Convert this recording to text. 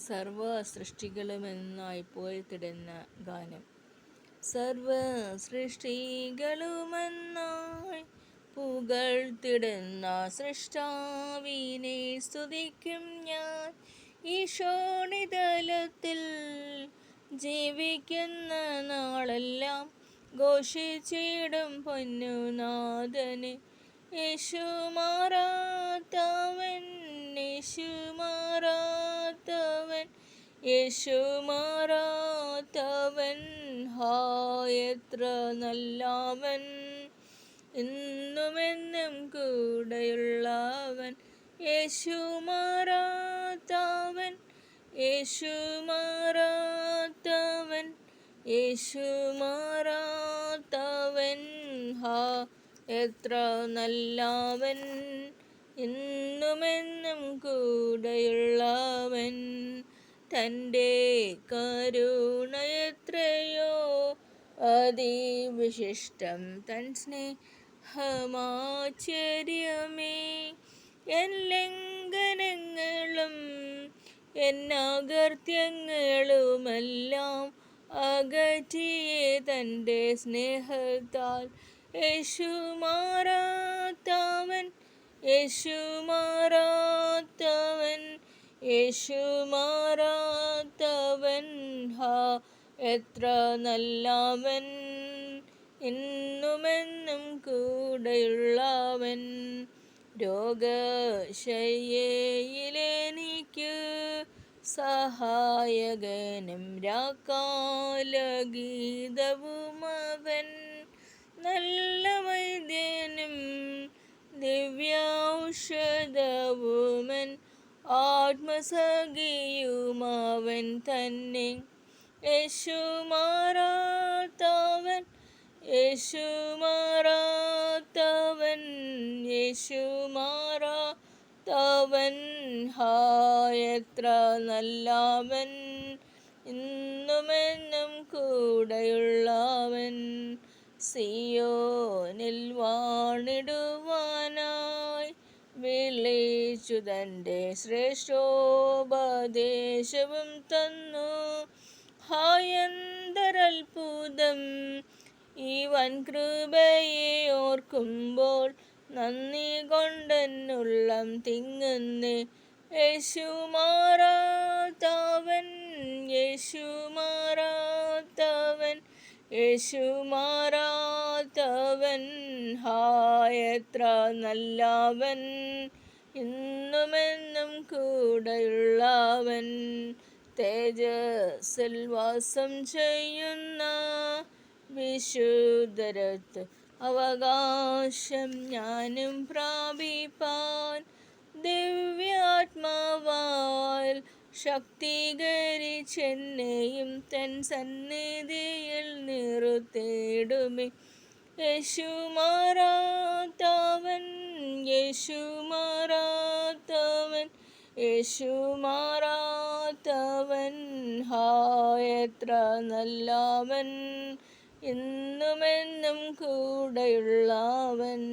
സർവ സൃഷ്ടികളുമെന്നായി പുകഴ്ത്തിടുന്ന ഗാനം. സർവ സൃഷ്ടികളുമെന്നായി പുകഴ്ത്തിടുന്ന സൃഷ്ടാവിനെ സ്തുതിക്കും ഞാൻ. ഈശോണിതലത്തിൽ ജീവിക്കുന്ന നാളെല്ലാം ഘോഷിച്ചിടും പൊന്നുനാഥനെ. യേശു മാറാത്തവൻ, യേശു മാറാത്തവൻ, യേശു മാറാത്തവൻ, ഹാ എത്ര നല്ലവൻ, എന്നുമെന്നും കൂടെയുള്ളവൻ. യേശു മാറാത്തവൻ, യേശു മാറാത്തവൻ, യേശു മാറാത്തവൻ, ഹാ എത്ര നല്ലവൻ, എന്നുമെന്നും കൂടെയുള്ളവൻ. തൻ്റെ കരുണയെത്രയോ അതിവിശിഷ്ടം, തൻ സ്നേഹമാശ്ചര്യമേ. എൻ ലംഘനങ്ങളും എന്നകൃത്യങ്ങളുമെല്ലാം അകറ്റിയേ തൻ്റെ സ്നേഹത്താൽ. യേശു മാറാത്തവൻ, യേശു മാറാത്തവൻ, യേശു മാറാത്തവൻ, ഹാ എത്ര നല്ലവൻ, എന്നുമെന്നും കൂടെയുള്ളവൻ. രോഗശയ്യയിലെനിക്ക് സഹായകനും രാക്കാലഗീതവുമവൻ. നല്ല വൈദ്യനും ദിവ്യൗഷധവുമൻ, ആത്മസഖിയുമവൻ തന്നെ. യേശു മാറാത്തവൻ, യേശു മാറാത്തവൻ, യേശു മാറാത്തവൻ, ഹാ എത്ര നല്ലവൻ, എന്നുമെന്നും കൂടെയുള്ളവൻ. സിയോനിൽ വാണിടുവാനായി വിളിച്ചു തൻ്റെ ശ്രേഷ്ഠോപദേശവും തന്നു. ഹായന്തരത്ഭുതം ഈ വൻകൃപയെ ഓർക്കുമ്പോൾ, നന്ദി കൊണ്ടെന്നുള്ളം തിങ്ങുന്നേ. യേശു മാറാത്തവൻ, യേശു മാറാത്തവൻ, യേശു മാറാത്തവൻ, ഹാ എത്ര നല്ലവൻ, എന്നുമെന്നും കൂടെയുള്ളവൻ. തേജസ്സിൽ വാസം ചെയ്യുന്ന വിശുദ്ധരത്ത് അവകാശം ഞാനും പ്രാപിപ്പാൻ, ദിവ്യാത്മാവാൽ ശക്തീകരിച്ചെന്നെയും തൻ സന്നിധിയിൽ നിർത്തിയിടുമേ. യേശു മാറാത്തവൻ, യേശു മാറാത്തവൻ, യേശു മാറാത്തവൻ, ഹാ എത്ര നല്ലവൻ, എന്നുമെന്നും കൂടെയുള്ളവൻ.